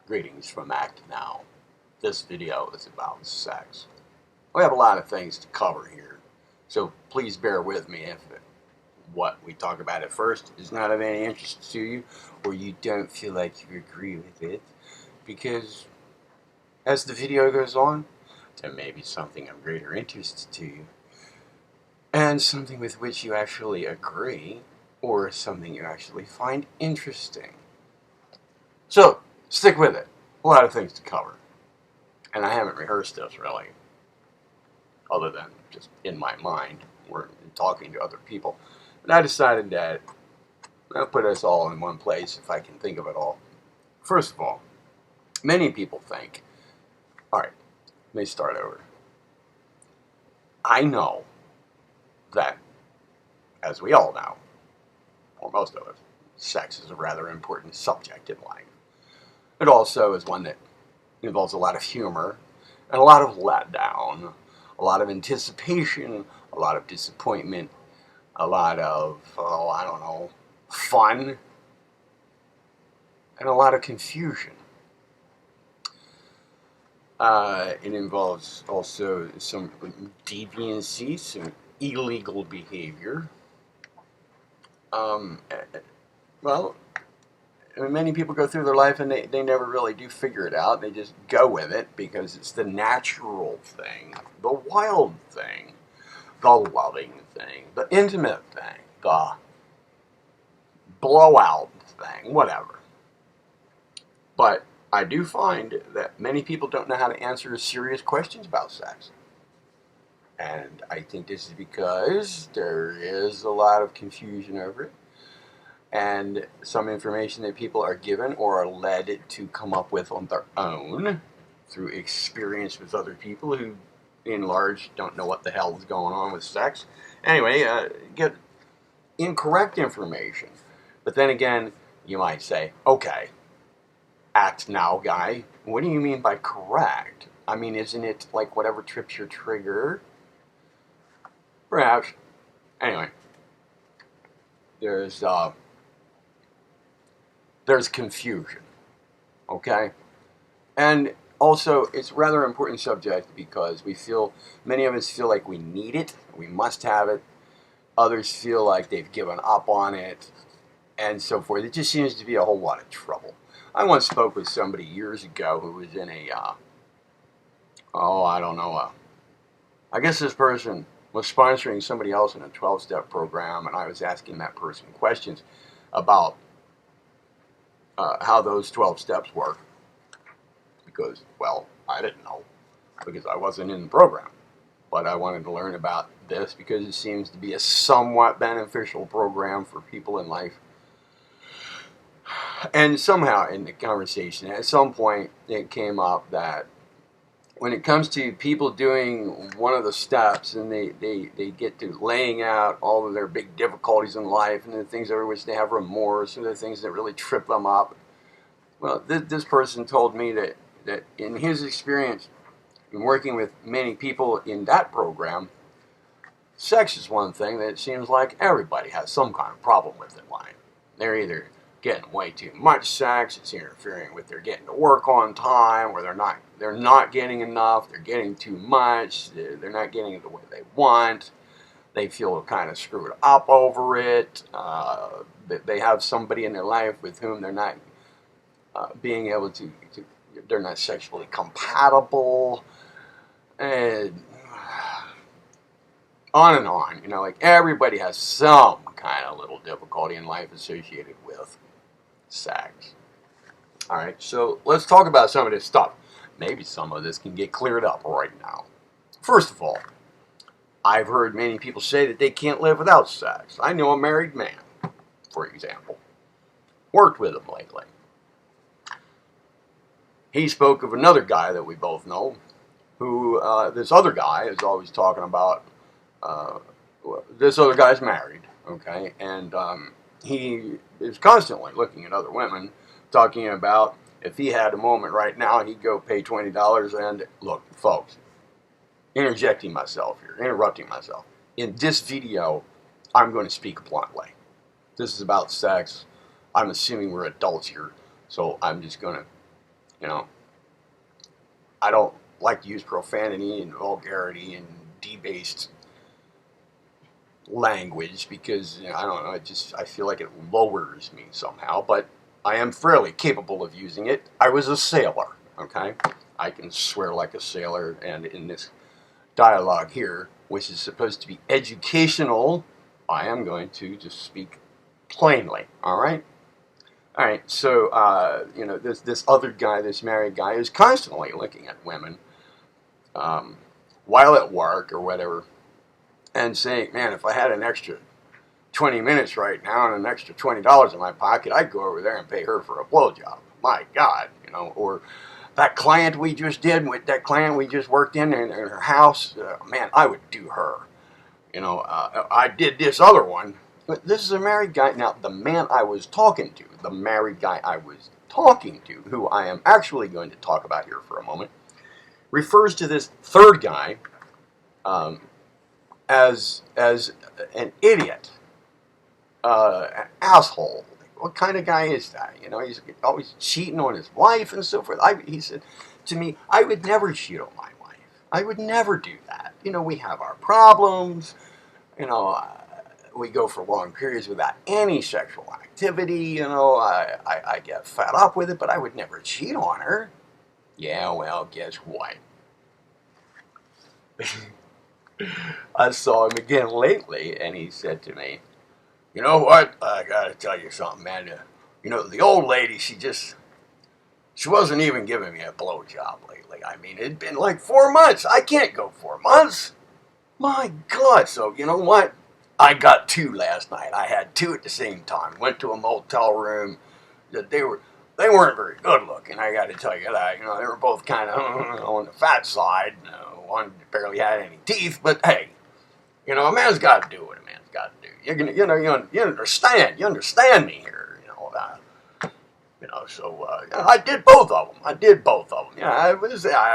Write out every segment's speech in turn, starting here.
Greetings from Act Now. This video is about sex. We have a lot of things to cover here, so please bear with me if what we talk about at first is not of any interest to you, or you don't feel like you agree with it, because as the video goes on, there may be something of greater interest to you, and something with which you actually agree, or something you actually find interesting. So, stick with it. A lot of things to cover. And I haven't rehearsed this really, other than just in my mind or talking to other people. But I decided that I'll put us all in one place if I can think of it all. First of all, many people think, alright, let me start over. I know that, as we all know, or most of us, sex is a rather important subject in life. It also is one that involves a lot of humor and a lot of letdown, a lot of anticipation, a lot of disappointment, a lot of, I don't know, fun, and a lot of confusion. It involves also some deviancy, some illegal behavior. Well, many people go through their life and they never really do figure it out. They just go with it because it's the natural thing, the wild thing, the loving thing, the intimate thing, the blowout thing, whatever. But I do find that many people don't know how to answer serious questions about sex. And I think this is because there is a lot of confusion over it, and some information that people are given or are led to come up with on their own through experience with other people who, in large, don't know what the hell is going on with sex. Anyway, get incorrect information. But then again, you might say, okay, Act Now guy, what do you mean by correct? I mean, isn't it like whatever trips your trigger? Perhaps. Anyway, there's confusion, okay? And also, it's a rather important subject because many of us feel like we need it, we must have it. Others feel like they've given up on it, and so forth. It just seems to be a whole lot of trouble. I once spoke with somebody years ago who was in I guess this person was sponsoring somebody else in a 12-step program, and I was asking that person questions about how those 12 steps work, because, well, I didn't know, because I wasn't in the program. But I wanted to learn about this because it seems to be a somewhat beneficial program for people in life. And somehow in the conversation, at some point, it came up that when it comes to people doing one of the steps and they get to laying out all of their big difficulties in life and the things over which they have remorse and the things that really trip them up, well, this person told me that in his experience in working with many people in that program, sex is one thing that it seems like everybody has some kind of problem with in life. They're either getting way too much sex, it's interfering with their getting to work on time, or they're not getting enough, they're getting too much, they're not getting it the way they want, they feel kind of screwed up over it, they have somebody in their life with whom they're not being able to they're not sexually compatible, and on, like everybody has some kind of little difficulty in life associated with sex. Alright, so let's talk about some of this stuff. Maybe some of this can get cleared up right now. First of all, I've heard many people say that they can't live without sex. I know a married man, for example. Worked with him lately. He spoke of another guy that we both know, who this other guy is always talking about. This other guy's married, okay, and he is constantly looking at other women, talking about if he had a moment right now, he'd go pay $20. And look, folks, interrupting myself. In this video, I'm going to speak bluntly. This is about sex. I'm assuming we're adults here, so I'm just going to You know, I don't like to use profanity and vulgarity and debased language because, you know, I don't know, I feel like it lowers me somehow, but I am fairly capable of using it. I was a sailor, okay? I can swear like a sailor, and in this dialogue here, which is supposed to be educational, I am going to just speak plainly, all right? All right, so, you know, this other guy, this married guy, is constantly looking at women while at work or whatever and saying, man, if I had an extra 20 minutes right now and an extra $20 in my pocket, I'd go over there and pay her for a blowjob. My God, you know, or that client we just did, with that client we just worked in her house, man, I would do her. You know, I did this other one. But this is a married guy. Now, the man I was talking to, the married guy I was talking to, who I am actually going to talk about here for a moment, refers to this third guy as an idiot, an asshole. What kind of guy is that? You know, he's always cheating on his wife and so forth. He said to me, I would never cheat on my wife. I would never do that. You know, we have our problems. You know, we go for long periods without any sexual activity. You know, I get fed up with it, but I would never cheat on her. Yeah, well, guess what? I saw him again lately, and he said to me, you know what? I gotta tell you something, man. You know, the old lady, she wasn't even giving me a blowjob lately. I mean, it'd been like 4 months. I can't go 4 months. My God. So, you know what? I got two last night. I had two at the same time. Went to a motel room. They weren't very good looking. I got to tell you that. You know, they were both kind of on the fat side. One barely had any teeth. But hey, you know, a man's got to do what a man's got to do. You're gonna, you know, you understand. You understand me here. You know. So I did both of them. Yeah, I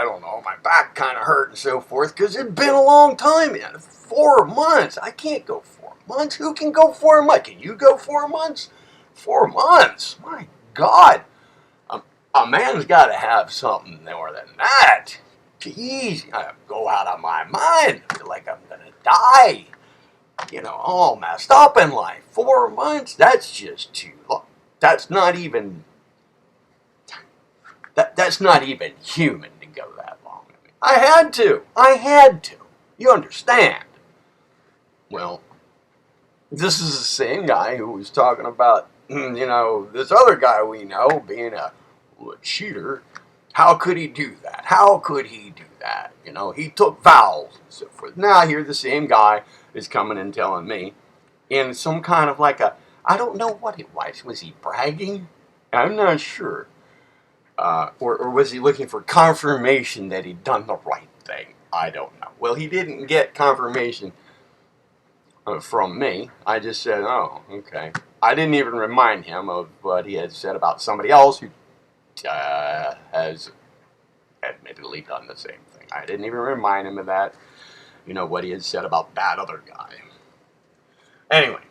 don't know. My back kind of hurt and so forth because it'd been a long time. Man, 4 months. I can't go 4 months. Who can go 4 months? Can you go 4 months? 4 months. My God. A man's got to have something more than that. Jeez, I go out of my mind. I feel like I'm gonna die. You know, all messed up in life. 4 months. That's just too long. That's not even. That's not even human to go that long. I had to. You understand? Well, this is the same guy who was talking about, you know, this other guy we know being a cheater. How could he do that? How could he do that? You know, he took vows and so forth. Now here the same guy is coming and telling me in some kind of like I don't know what it was. Was he bragging? I'm not sure. Or was he looking for confirmation that he'd done the right thing? I don't know. Well, he didn't get confirmation from me. I just said, oh, okay. I didn't even remind him of what he had said about somebody else who has admittedly done the same thing. I didn't even remind him of that, you know, what he had said about that other guy. Anyway,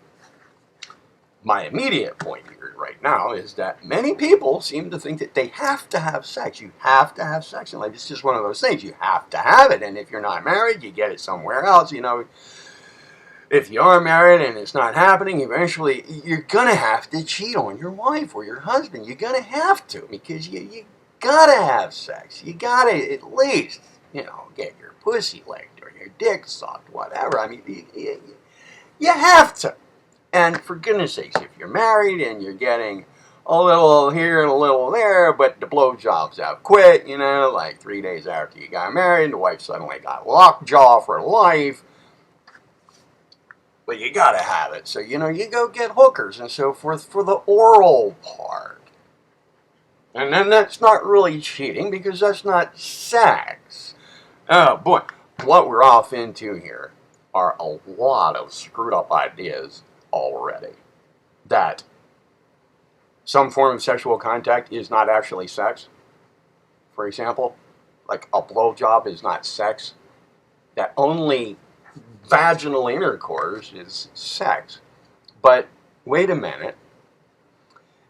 my immediate point here right now is that many people seem to think that they have to have sex. You have to have sex in life. It's just one of those things. You have to have it. And if you're not married, you get it somewhere else. You know, if you are married and it's not happening, eventually you're going to have to cheat on your wife or your husband. You're going to have to because you got to have sex. You got to at least, you know, get your pussy licked or your dick sucked, whatever. I mean, you have to. And for goodness sakes, if you're married and you're getting a little here and a little there, but the blowjobs have quit, you know, like 3 days after you got married, the wife suddenly got lockjaw for life. But you gotta have it. So, you know, you go get hookers and so forth for the oral part. And then that's not really cheating because that's not sex. Oh boy, what we're off into here are a lot of screwed up ideas already. That some form of sexual contact is not actually sex. For example, like a blowjob is not sex. That only vaginal intercourse is sex. But wait a minute.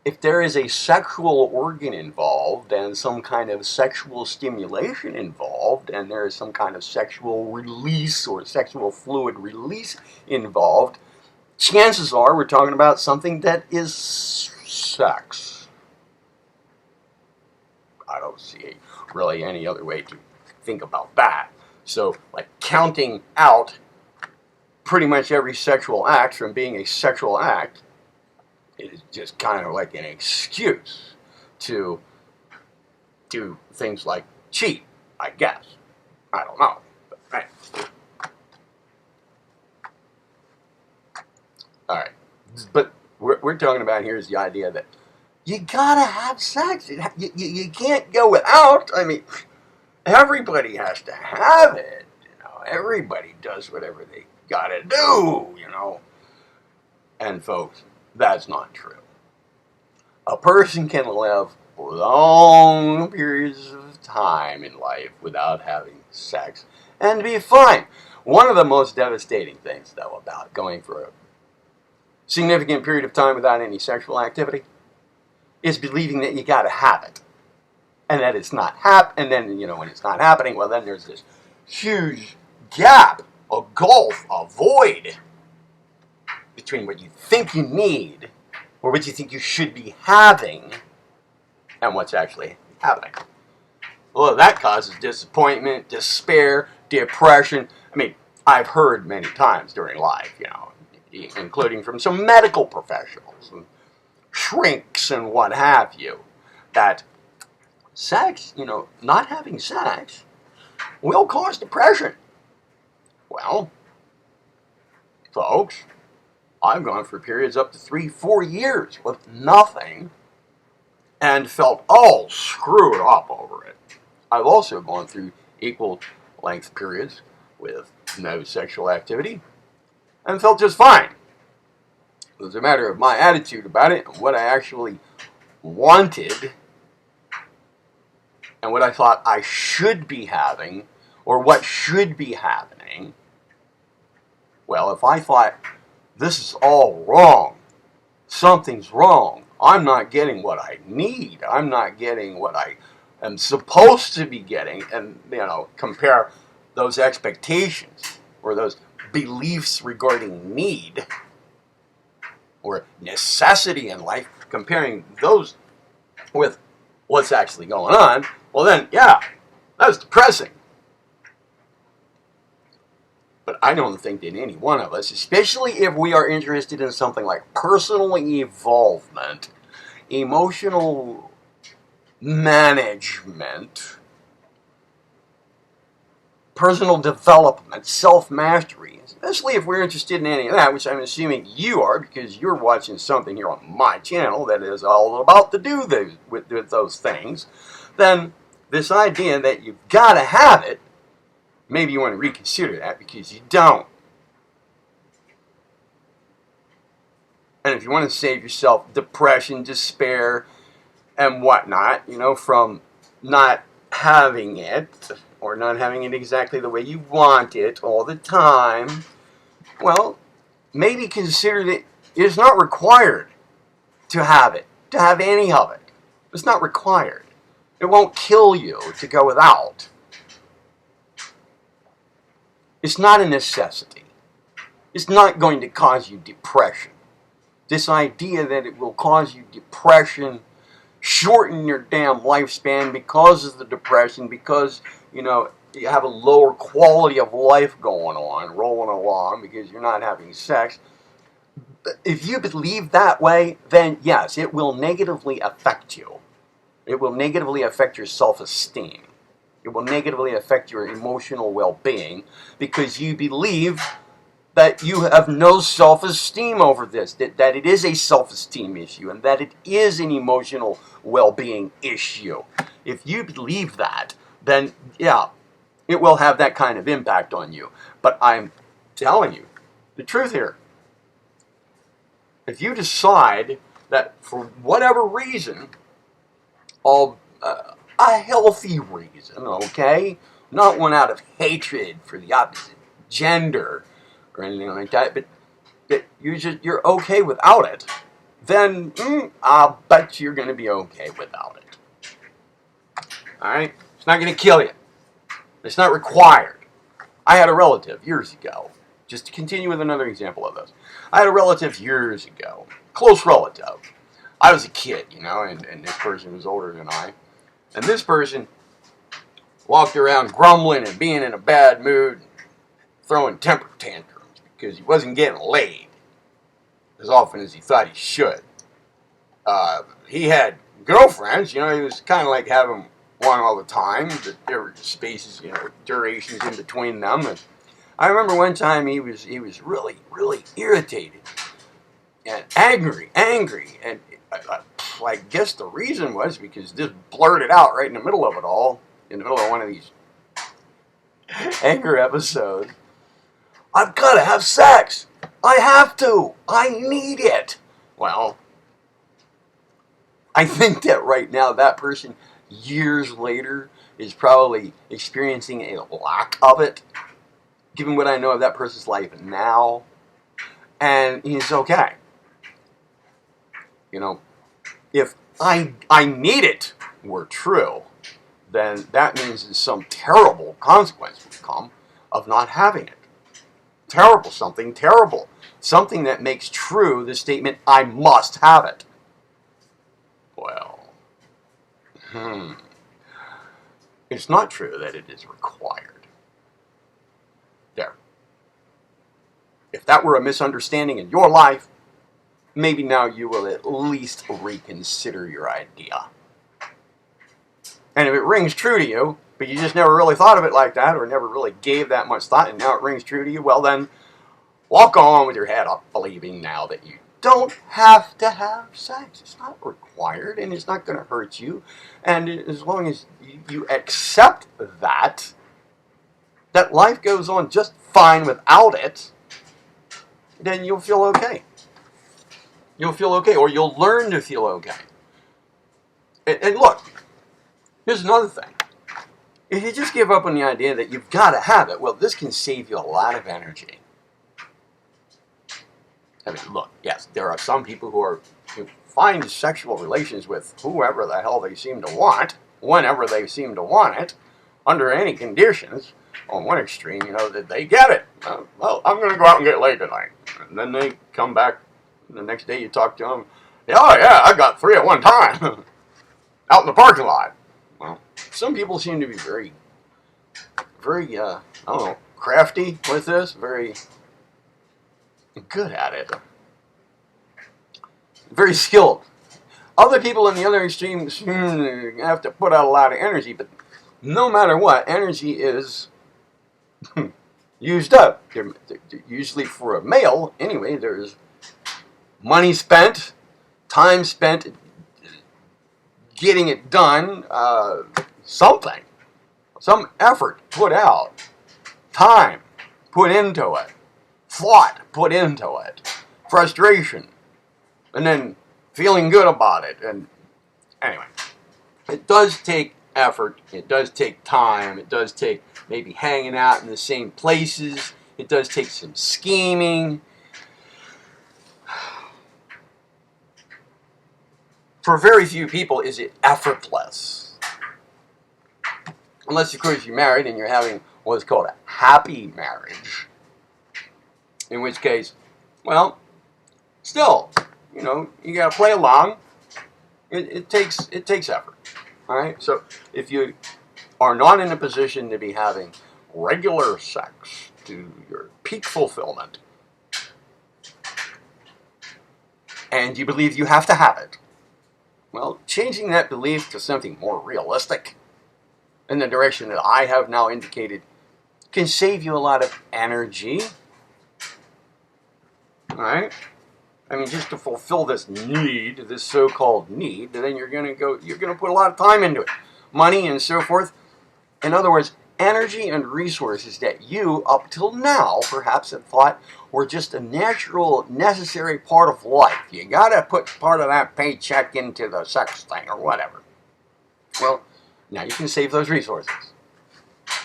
if there is a sexual organ involved and some kind of sexual stimulation involved, and there is some kind of sexual release or sexual fluid release involved, chances are we're talking about something that is sex. I don't see really any other way to think about that. So, like, counting out pretty much every sexual act from being a sexual act is just kind of like an excuse to do things like cheat, I guess. I don't know. But, right. All right. But we're talking about here is the idea that you gotta have sex. You can't go without. I mean, everybody has to have it. You know, everybody does whatever they gotta do. You know, and folks, that's not true. A person can live long periods of time in life without having sex and be fine. One of the most devastating things, though, about going for a significant period of time without any sexual activity is believing that you got to have it, and that it's not and then, you know, when it's not happening, well, then there's this huge gap, a gulf, a void between what you think you need or what you think you should be having and what's actually happening. Well, that causes disappointment, despair, depression. I mean, I've heard many times during life, you know, including from some medical professionals and shrinks and what have you, that sex, you know, not having sex will cause depression. Well, folks, I've gone for periods up to 3-4 years with nothing and felt all screwed up over it. I've also gone through equal length periods with no sexual activity and felt just fine. It was a matter of my attitude about it and what I actually wanted and what I thought I should be having or what should be happening. Well, if I thought this is all wrong, something's wrong, I'm not getting what I need, I'm not getting what I am supposed to be getting, and, you know, compare those expectations or those beliefs regarding need or necessity in life, comparing those with what's actually going on, well then, yeah, that's depressing. But I don't think that any one of us, especially if we are interested in something like personal evolvement, emotional management, personal development, self-mastery, especially if we're interested in any of that, which I'm assuming you are because you're watching something here on my channel that is all about to do with those things, then this idea that you've got to have it, maybe you want to reconsider that because you don't. And if you want to save yourself depression, despair, and whatnot, you know, from not having it, or not having it exactly the way you want it all the time, well, maybe consider that it's not required to have it, to have any of it. It's not required. It won't kill you to go without. It's not a necessity. It's not going to cause you depression. This idea that it will cause you depression, shorten your damn lifespan because of the depression, because, you know, you have a lower quality of life going on, rolling along because you're not having sex. If you believe that way, then yes, it will negatively affect you. It will negatively affect your self-esteem. It will negatively affect your emotional well-being because you believe that you have no self-esteem over this, that it is a self-esteem issue and that it is an emotional well-being issue. If you believe that, then yeah, it will have that kind of impact on you. But I'm telling you the truth here. If you decide that for whatever reason, a healthy reason, okay, not one out of hatred for the opposite gender or anything like that, but that you're okay without it, then I'll bet you're going to be okay without it. All right? It's not going to kill you. It's not required. I had a relative years ago, just to continue with another example of this. I had a relative years ago, close relative. I was a kid, and this person was older than I. And this person walked around grumbling and being in a bad mood, throwing temper tantrums because he wasn't getting laid as often as he thought he should. He had girlfriends, he was kind of like having one all the time, but there were spaces, durations in between them. And I remember one time he was really, really irritated and angry, and I guess the reason was because this blurted out right in the middle of it all, in the middle of one of these anger episodes. I've got to have sex. I have to. I need it. Well, I think that right now that person, years later, is probably experiencing a lack of it, given what I know of that person's life now, and he's okay. If I need it were true, then that means that some terrible consequence would come of not having it. Terrible, something terrible. Something that makes true the statement, I must have it. Well, it's not true that it is required. There. If that were a misunderstanding in your life, maybe now you will at least reconsider your idea. And if it rings true to you, but you just never really thought of it like that, or never really gave that much thought, and now it rings true to you, well then, walk on with your head up, believing now that you don't have to have sex. It's not required, and it's not going to hurt you. And as long as you accept that life goes on just fine without it, then you'll feel okay. You'll feel okay, or you'll learn to feel okay. And look, here's another thing. If you just give up on the idea that you've got to have it, well, this can save you a lot of energy. I mean, look, yes, there are some people who find sexual relations with whoever the hell they seem to want, whenever they seem to want it, under any conditions. On one extreme, that they get it. Well, I'm going to go out and get laid tonight. And then they come back the next day, you talk to them. Oh, yeah, I got 3 at one time. Out in the parking lot. Well, some people seem to be very, very, crafty with this. Very good at it. Very skilled. Other people in the other extreme have to put out a lot of energy, but no matter what, energy is used up. Usually for a male, anyway, there's money spent, time spent getting it done, some effort put out, time put into it, thought put into it, frustration, and then feeling good about it. And anyway, it does take effort, it does take time, it does take maybe hanging out in the same places, it does take some scheming. For very few people is it effortless. Unless, of course, you're married and you're having what's called a happy marriage. In which case, well, still, you got to play along. It takes effort. All right? So if you are not in a position to be having regular sex to your peak fulfillment, and you believe you have to have it, well, changing that belief to something more realistic in the direction that I have now indicated can save you a lot of energy. All right? I mean, just to fulfill this need, this so-called need, then you're going to put a lot of time into it, money and so forth. In other words, energy and resources that you, up till now, perhaps have thought were just a natural, necessary part of life. You got to put part of that paycheck into the sex thing or whatever. Well, now you can save those resources.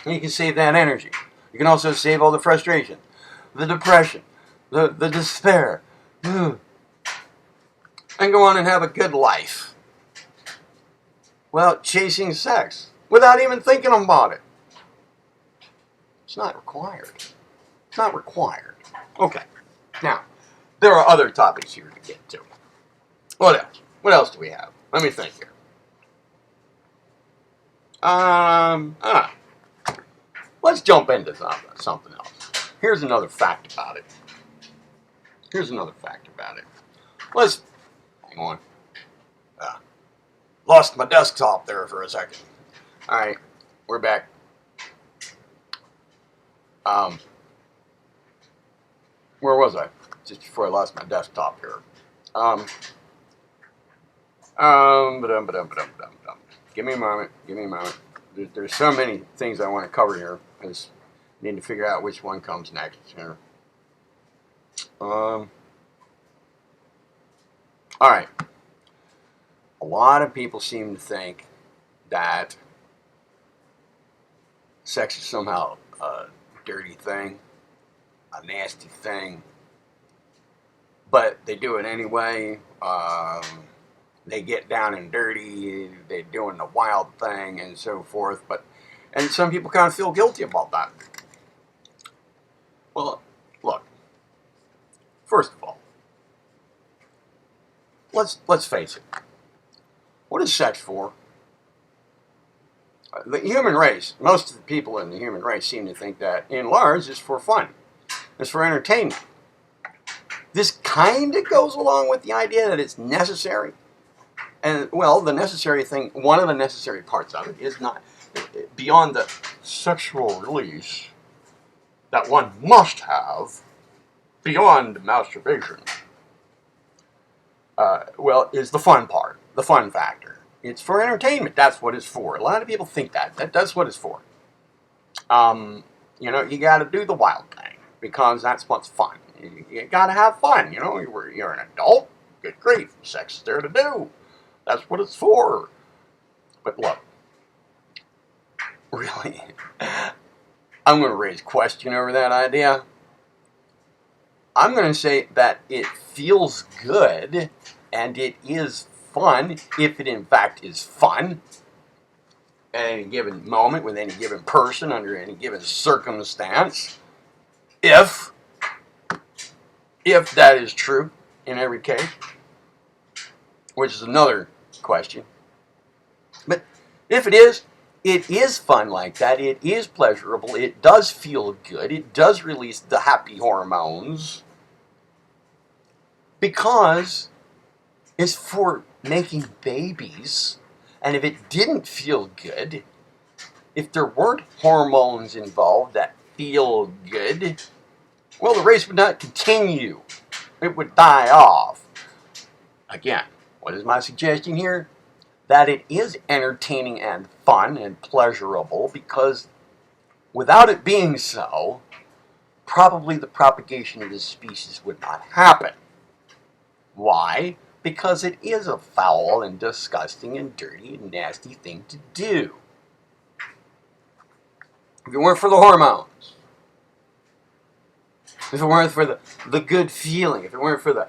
And you can save that energy. You can also save all the frustration, the depression, the despair. and go on and have a good life. Well, chasing sex without even thinking about it. It's not required. It's not required. Okay. Now, there are other topics here to get to. What else? What else do we have? Let me think here. Let's jump into something else. Here's another fact about it. Let's, hang on. Lost my desktop there for a second. All right, we're back. Where was I? Just before I lost my desktop here. Give me a moment. There's so many things I want to cover here. I just need to figure out which one comes next here. All right. A lot of people seem to think that sex is somehow a dirty thing, a nasty thing, but they do it anyway. They get down and dirty, they're doing the wild thing and so forth, and some people kind of feel guilty about that. Well, look, first of all, let's face it. What is sex for? The human race, most of the people in the human race seem to think that, in large, it's for fun. It's for entertainment. This kind of goes along with the idea that it's necessary. And, well, the necessary thing, one of the necessary parts of it is not, beyond the sexual release that one must have, beyond masturbation, is the fun part, the fun factor. It's for entertainment. That's what it's for. A lot of people think that's what it's for. You got to do the wild thing because that's what's fun. You got to have fun. You're an adult. Good grief, sex is there to do. That's what it's for. But look, really, I'm going to raise question over that idea. I'm going to say that it feels good and it is fun, if it in fact is fun, at any given moment, with any given person, under any given circumstance. If that is true in every case, which is another question. But if it is fun like that, it is pleasurable, it does feel good, it does release the happy hormones, because it's for making babies. And if it didn't feel good, if there weren't hormones involved that feel good, well, the race would not continue. It would die off. Again, what is my suggestion here? That it is entertaining and fun and pleasurable, because without it being so, probably the propagation of this species would not happen. Why? Because it is a foul and disgusting and dirty and nasty thing to do. If it weren't for the hormones, if it weren't for the good feeling, if it weren't for the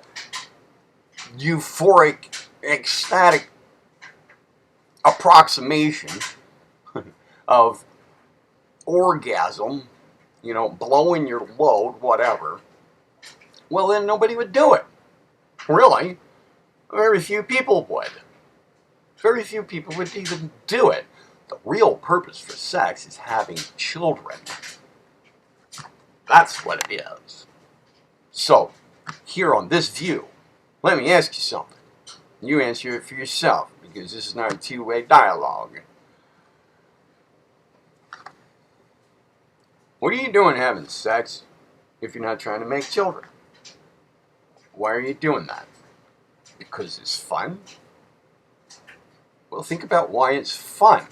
euphoric, ecstatic approximation of orgasm, blowing your load, whatever, well, then nobody would do it. Really. Very few people would. Very few people would even do it. The real purpose for sex is having children. That's what it is. So, here on this view, let me ask you something. You answer it for yourself, because this is not a two-way dialogue. What are you doing having sex if you're not trying to make children? Why are you doing that? Because it's fun? Well, think about why it's fun.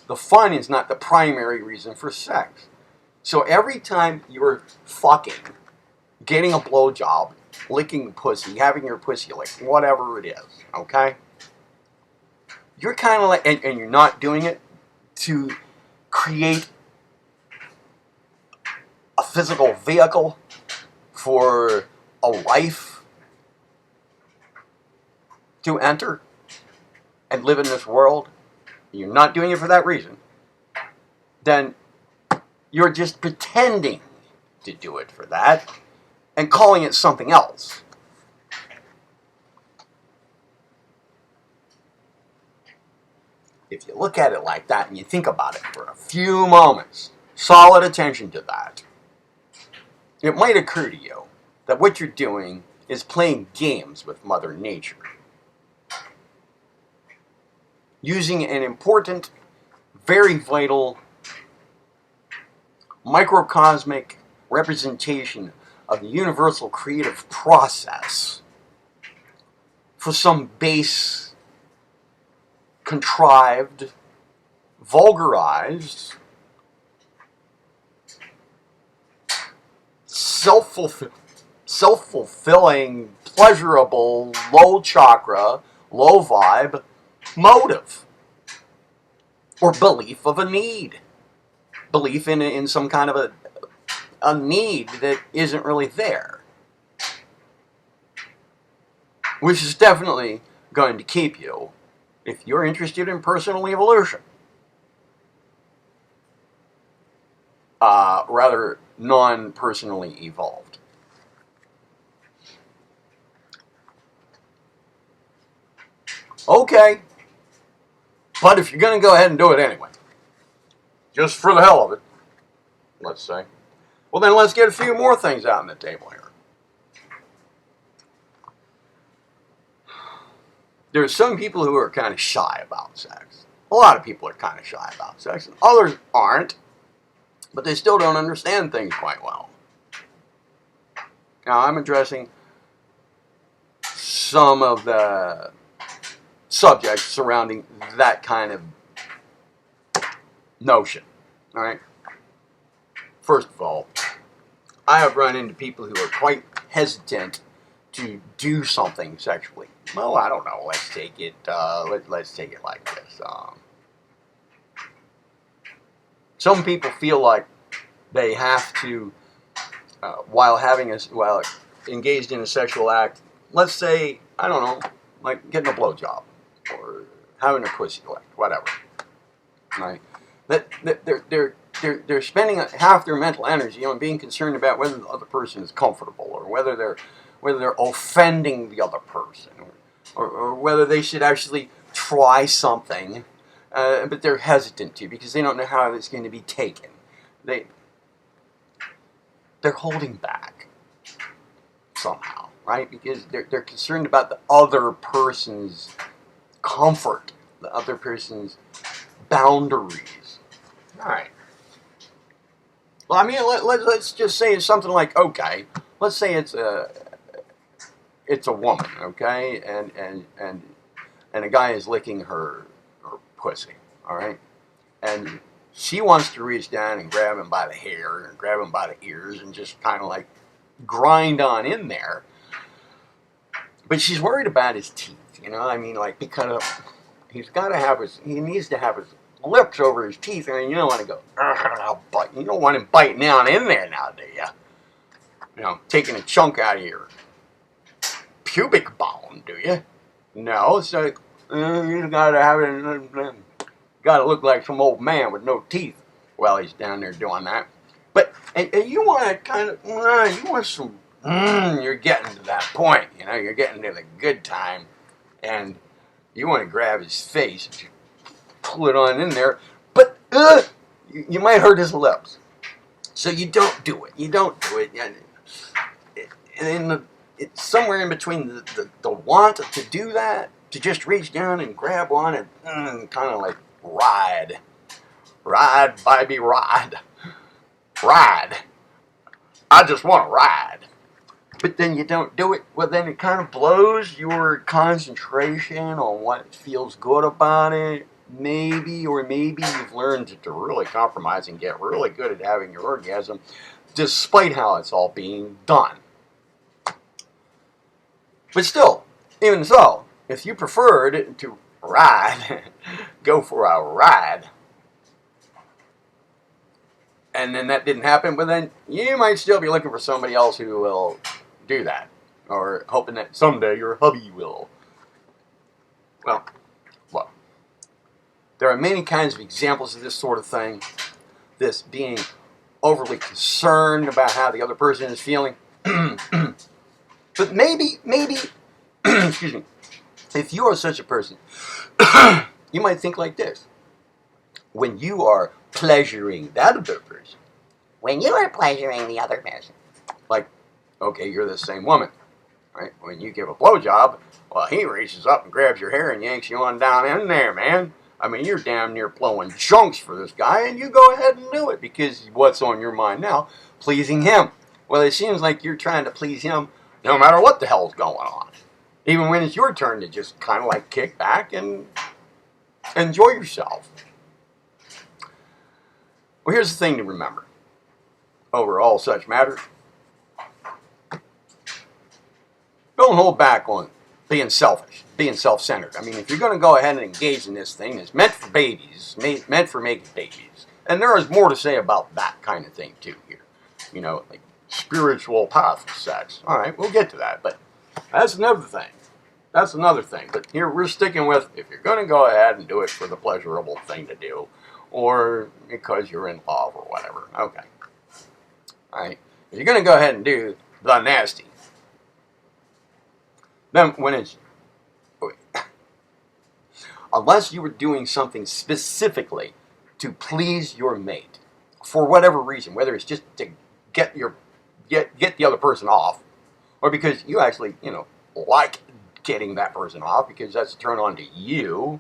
The fun is not the primary reason for sex. So every time you're fucking, getting a blowjob, licking pussy, having your pussy licked, whatever it is, okay? You're kind of like, and you're not doing it to create a physical vehicle for a life. to enter and live in this world, you're not doing it for that reason, then you're just pretending to do it for that and calling it something else. If you look at it like that and you think about it for a few moments, solid attention to that, it might occur to you that what you're doing is playing games with Mother Nature. Using an important, very vital, microcosmic representation of the universal creative process for some base, contrived, vulgarized, self-fulfilling, pleasurable, low chakra, low vibe motive or belief of a need. Belief in some kind of a need that isn't really there. Which is definitely going to keep you, if you're interested in personal evolution, rather non-personally evolved. Okay, but if you're going to go ahead and do it anyway, just for the hell of it, let's say, well then let's get a few more things out on the table here. There's some people who are kind of shy about sex. A lot of people are kind of shy about sex, and others aren't, but they still don't understand things quite well. Now, I'm addressing some of the subjects surrounding that kind of notion. All right? First of all, I have run into people who are quite hesitant to do something sexually. Well, I don't know. Let's take it. Let's take it like this. Some people feel like they have to, while engaged in a sexual act. Let's say, I don't know, like getting a blowjob or having a pussy licked, whatever. Right? That they're spending half their mental energy on being concerned about whether the other person is comfortable or whether they're offending the other person or whether they should actually try something, but they're hesitant to because they don't know how it's going to be taken. They're holding back somehow, right? Because they're concerned about the other person's comfort, the other person's boundaries. All right. Well, I mean, let's just say it's something like, okay, let's say it's a woman, okay, and a guy is licking her pussy, all right, and she wants to reach down and grab him by the hair and grab him by the ears and just kind of like grind on in there, but she's worried about his teeth, you know, I mean, like, because he needs to have his lips over his teeth, and you don't want to go, I'll bite. You don't want him biting down in there now, do you? You know, taking a chunk out of your pubic bone, do you? No, it's like, you gotta have it, gotta look like some old man with no teeth while he's down there doing that. But, and you want to kind of, you want some, you're getting to that point, you know, you're getting to the good time, and you want to grab his face and pull it on in there, but you might hurt his lips. So you don't do it. You don't do it. And it's somewhere in between the want to do that, to just reach down and grab one and kind of like ride. Ride, baby, ride. Ride. I just want to ride. But then you don't do it, well then it kind of blows your concentration on what feels good about it. Maybe you've learned to really compromise and get really good at having your orgasm, despite how it's all being done. But still, even so, if you preferred to ride, go for a ride, and then that didn't happen, but then you might still be looking for somebody else who will do that, or hoping that someday your hubby will. Well, look, there are many kinds of examples of this sort of thing. This being overly concerned about how the other person is feeling. But maybe, excuse me, if you are such a person, you might think like this. When you are pleasuring that other person, When you are pleasuring the other person, like, okay, you're the same woman, right? When you give a blowjob, well, he reaches up and grabs your hair and yanks you on down in there, man. I mean, you're damn near blowing chunks for this guy, and you go ahead and do it because what's on your mind now? Pleasing him. Well, it seems like you're trying to please him no matter what the hell's going on. Even when it's your turn to just kind of like kick back and enjoy yourself. Well, here's the thing to remember over all such matters. Don't hold back on being selfish, being self-centered. I mean, if you're going to go ahead and engage in this thing, it's meant for babies, meant for making babies. And there is more to say about that kind of thing, too, here. You know, like spiritual path of sex. All right, we'll get to that, but that's another thing. That's another thing. But here we're sticking with, if you're going to go ahead and do it for the pleasurable thing to do, or because you're in love or whatever, okay. All right, if you're going to go ahead and do the nasty, then when it's, unless you were doing something specifically to please your mate, for whatever reason, whether it's just to get the other person off, or because you actually, like getting that person off because that's a turn on to you,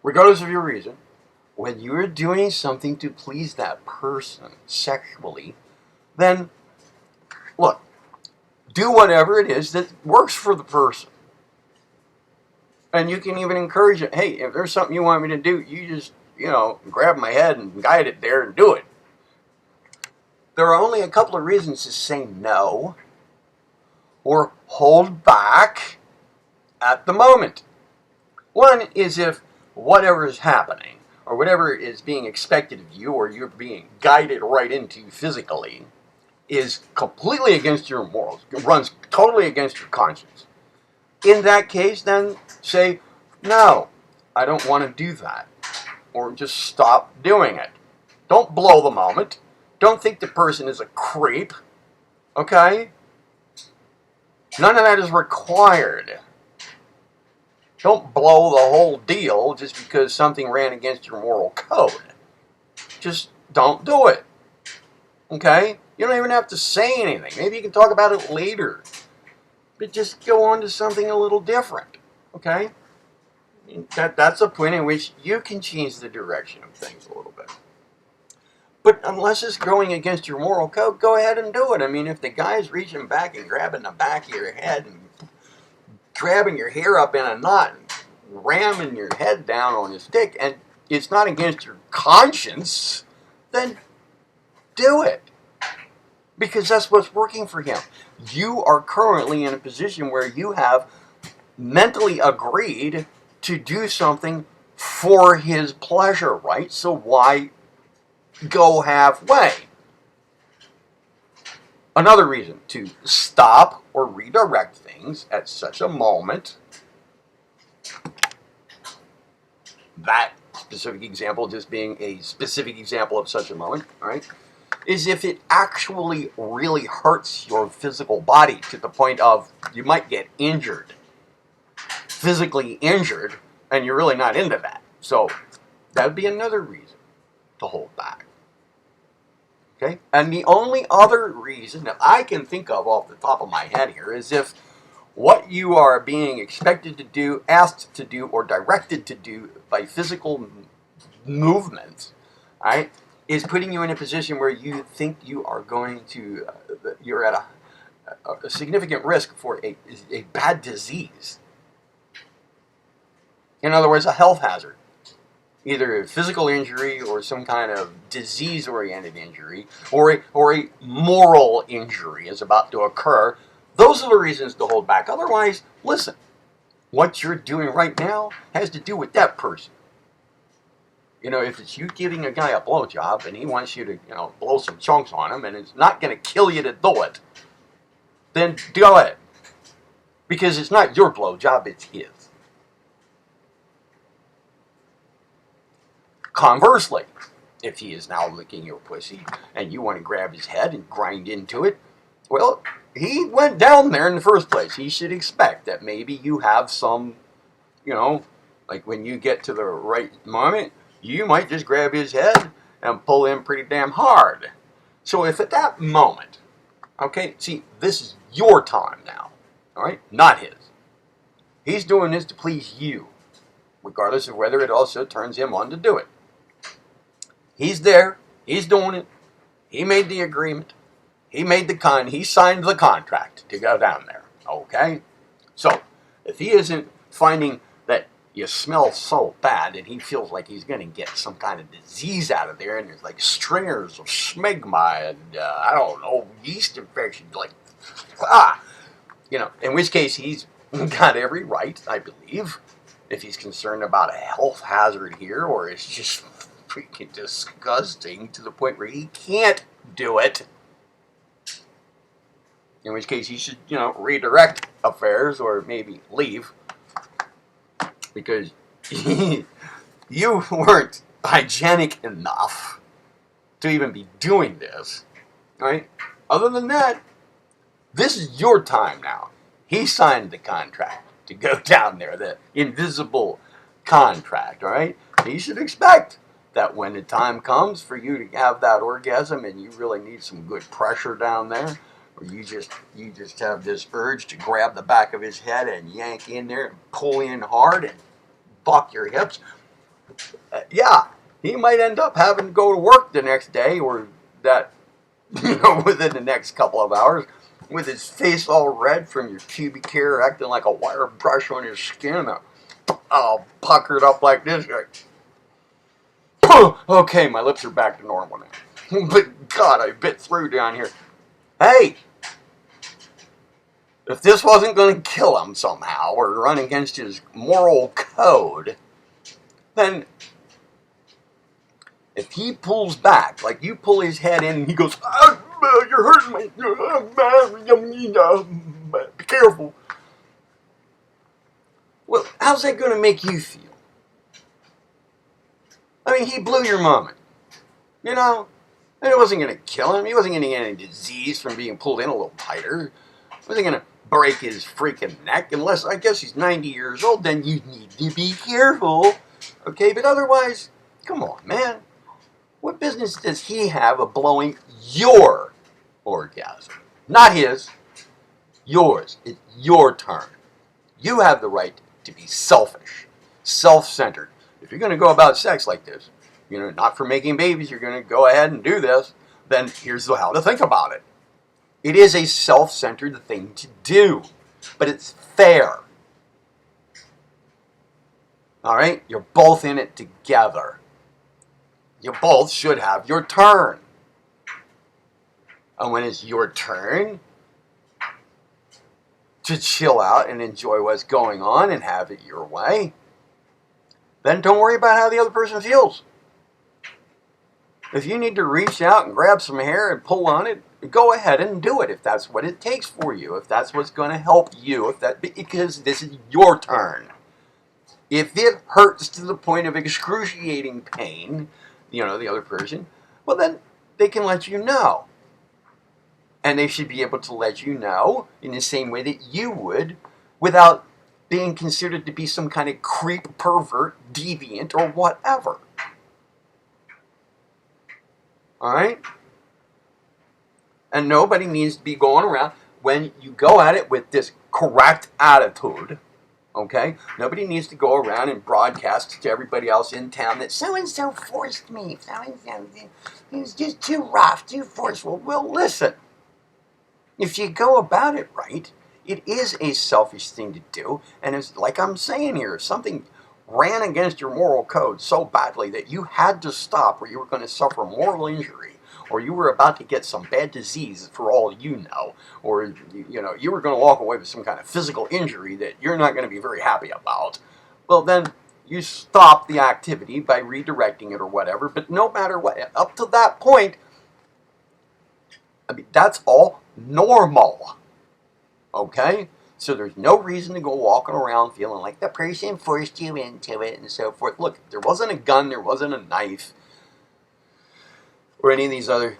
regardless of your reason, when you're doing something to please that person sexually, then look, do whatever it is that works for the person. And you can even encourage it. Hey, if there's something you want me to do, you just, grab my head and guide it there and do it. There are only a couple of reasons to say no or hold back at the moment. One is if whatever is happening or whatever is being expected of you or you're being guided right into physically is completely against your morals, runs totally against your conscience. In that case, then say, no, I don't want to do that. Or just stop doing it. Don't blow the moment. Don't think the person is a creep. Okay? None of that is required. Don't blow the whole deal just because something ran against your moral code. Just don't do it. Okay? You don't even have to say anything. Maybe you can talk about it later. But just go on to something a little different. Okay? That's a point in which you can change the direction of things a little bit. But unless it's going against your moral code, go ahead and do it. I mean, if the guy's reaching back and grabbing the back of your head and grabbing your hair up in a knot and ramming your head down on his dick, and it's not against your conscience, then do it. Because that's what's working for him. You are currently in a position where you have mentally agreed to do something for his pleasure, right? So why go halfway? Another reason to stop or redirect things at such a moment, that specific example just being a specific example of such a moment, right, is if it actually really hurts your physical body to the point of you might get injured, physically injured, and you're really not into that. So that would be another reason to hold back. Okay? And the only other reason that I can think of off the top of my head here is if what you are being expected to do, asked to do, or directed to do by physical movement, right, is putting you in a position where you think you are going to, you're at a significant risk for a bad disease. In other words, a health hazard. Either a physical injury or some kind of disease-oriented injury or a moral injury is about to occur. Those are the reasons to hold back. Otherwise, listen, what you're doing right now has to do with that person. If it's you giving a guy a blowjob and he wants you to, blow some chunks on him and it's not going to kill you to do it, then do it. Because it's not your blowjob, it's his. Conversely, if he is now licking your pussy and you want to grab his head and grind into it, well, he went down there in the first place. He should expect that maybe you have some, like when you get to the right moment, you might just grab his head and pull in pretty damn hard. So if at that moment, okay, see, this is your time now, all right, not his. He's doing this to please you, regardless of whether it also turns him on to do it. He's there. He's doing it. He made the agreement. He signed the contract to go down there. Okay? So, if he isn't finding that you smell so bad and he feels like he's going to get some kind of disease out of there and there's like stringers of smegma and, I don't know, yeast infection, like, in which case he's got every right, I believe, if he's concerned about a health hazard here or it's just freaking disgusting to the point where he can't do it. In which case he should, redirect affairs or maybe leave because you weren't hygienic enough to even be doing this, right? Other than that, this is your time now. He signed the contract to go down there, the invisible contract, all right? You should expect that when the time comes for you to have that orgasm and you really need some good pressure down there, or you just have this urge to grab the back of his head and yank in there and pull in hard and buck your hips, yeah, he might end up having to go to work the next day or that, within the next couple of hours with his face all red from your pubic hair acting like a wire brush on his skin, all puckered up like this. Okay, my lips are back to normal now. But God, I bit through down here. Hey, if this wasn't going to kill him somehow or run against his moral code, then if he pulls back, like you pull his head in and he goes, you're hurting me, be careful. Well, how's that going to make you feel? I mean, he blew your moment, and it wasn't going to kill him. He wasn't going to get any disease from being pulled in a little tighter. It wasn't going to break his freaking neck unless, I guess he's 90 years old, then you need to be careful. Okay, but otherwise, come on, man. What business does he have of blowing your orgasm? Not his, yours. It's your turn. You have the right to be selfish, self-centered. If you're going to go about sex like this, not for making babies, you're going to go ahead and do this, then here's how to think about it. It is a self-centered thing to do, but it's fair. All right? You're both in it together. You both should have your turn. And when it's your turn to chill out and enjoy what's going on and have it your way, then don't worry about how the other person feels. If you need to reach out and grab some hair and pull on it, go ahead and do it if that's what it takes for you, if that's what's going to help you, because this is your turn. If it hurts to the point of excruciating pain, the other person, well then they can let you know. And they should be able to let you know in the same way that you would without being considered to be some kind of creep, pervert, deviant, or whatever. All right? And nobody needs to be going around when you go at it with this correct attitude. Okay? Nobody needs to go around and broadcast to everybody else in town that so-and-so forced me. So-and-so, he was just too rough, too forceful. Well, listen. If you go about it right, it is a selfish thing to do. And it's like I'm saying here, if something ran against your moral code so badly that you had to stop or you were going to suffer moral injury, or you were about to get some bad disease for all you know, or you were going to walk away with some kind of physical injury that you're not going to be very happy about, well then you stop the activity by redirecting it or whatever. But no matter what, up to that point, I mean, that's all normal. Okay? So there's no reason to go walking around feeling like the person forced you into it and so forth. Look, there wasn't a gun, there wasn't a knife, or any of these other,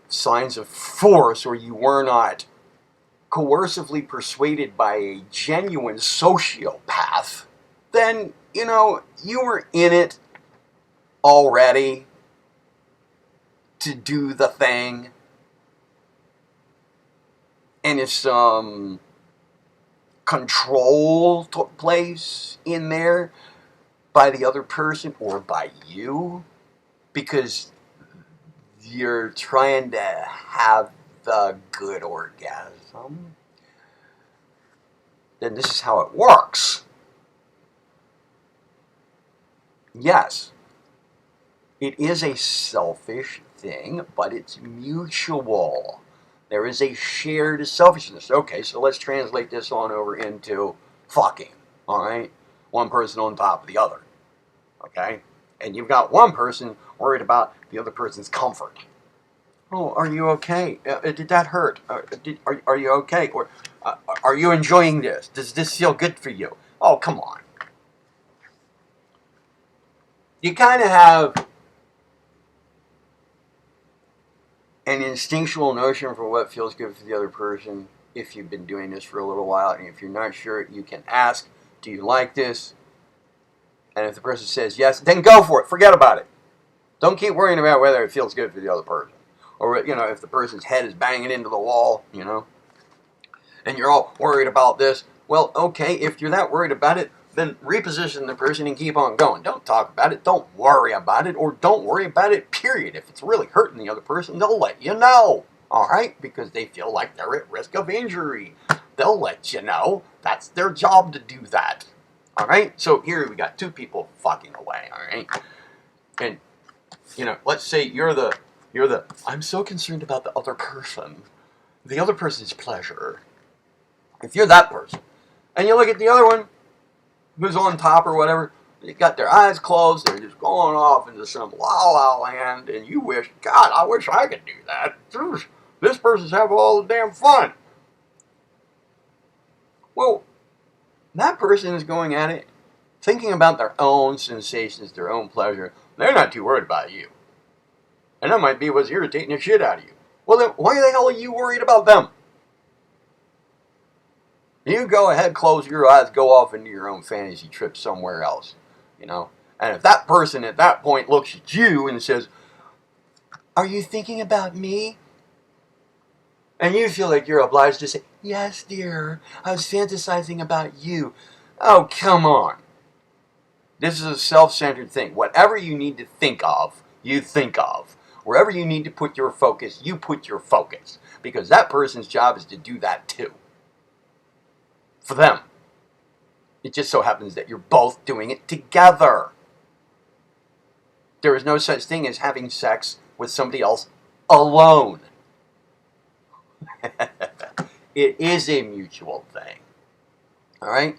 signs of force, or you were not coercively persuaded by a genuine sociopath, then, you were in it already to do the thing. And if some control took place in there by the other person or by you, because you're trying to have the good orgasm, then this is how it works. Yes, it is a selfish thing, but it's mutual. There is a shared selfishness. Okay, so let's translate this on over into fucking, all right? One person on top of the other, okay? And you've got one person worried about the other person's comfort. Oh, are you okay? Did that hurt? Are you okay? Or are you enjoying this? Does this feel good for you? Oh, come on. You kind of have an instinctual notion for what feels good for the other person if you've been doing this for a little while. And if you're not sure, you can ask, do you like this? And if the person says yes, then go for it. Forget about it. Don't keep worrying about whether it feels good for the other person. Or, if the person's head is banging into the wall, and you're all worried about this. Well, okay, if you're that worried about it, then reposition the person and keep on going. Don't talk about it. Don't worry about it. Or don't worry about it, period. If it's really hurting the other person, they'll let you know. All right? Because they feel like they're at risk of injury. They'll let you know. That's their job to do that. All right? So here we got two people fucking away. All right? And, let's say you're the, I'm so concerned about the other person's pleasure. If you're that person, and you look at the other one, who's on top or whatever, they got their eyes closed, they're just going off into some la-la land, and you wish, God, I wish I could do that. This person's having all the damn fun. Well, that person is going at it, thinking about their own sensations, their own pleasure. They're not too worried about you. And that might be what's irritating the shit out of you. Well, then why the hell are you worried about them? You go ahead, close your eyes, go off into your own fantasy trip somewhere else, And if that person at that point looks at you and says, are you thinking about me? And you feel like you're obliged to say, yes, dear, I was fantasizing about you. Oh, come on. This is a self-centered thing. Whatever you need to think of, you think of. Wherever you need to put your focus, you put your focus. Because that person's job is to do that too. For them. It just so happens that you're both doing it together. There is no such thing as having sex with somebody else alone. It is a mutual thing. All right?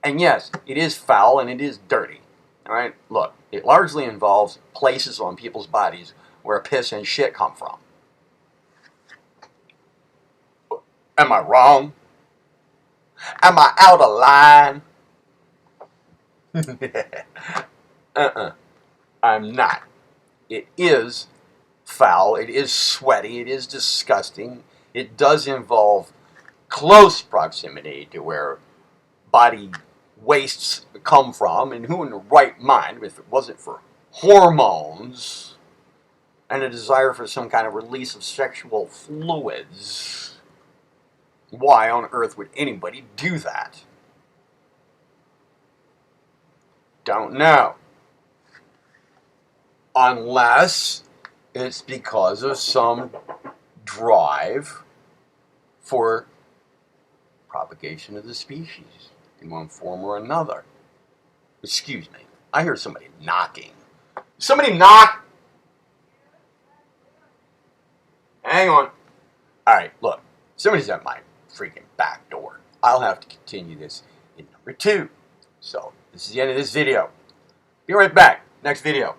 And yes, it is foul and it is dirty. All right? Look, it largely involves places on people's bodies where piss and shit come from. Am I wrong? Am I out of line? I'm not. It is foul. It is sweaty. It is disgusting. It does involve close proximity to where body wastes come from. And who in the right mind, if it wasn't for hormones and a desire for some kind of release of sexual fluids, why on earth would anybody do that? Don't know. Unless it's because of some drive for propagation of the species in one form or another. Excuse me. I hear somebody knocking. Somebody knock! Hang on. Alright, look. Somebody's at my freaking back door. I'll have to continue this in number 2. So, this is the end of this video. Be right back. Next video.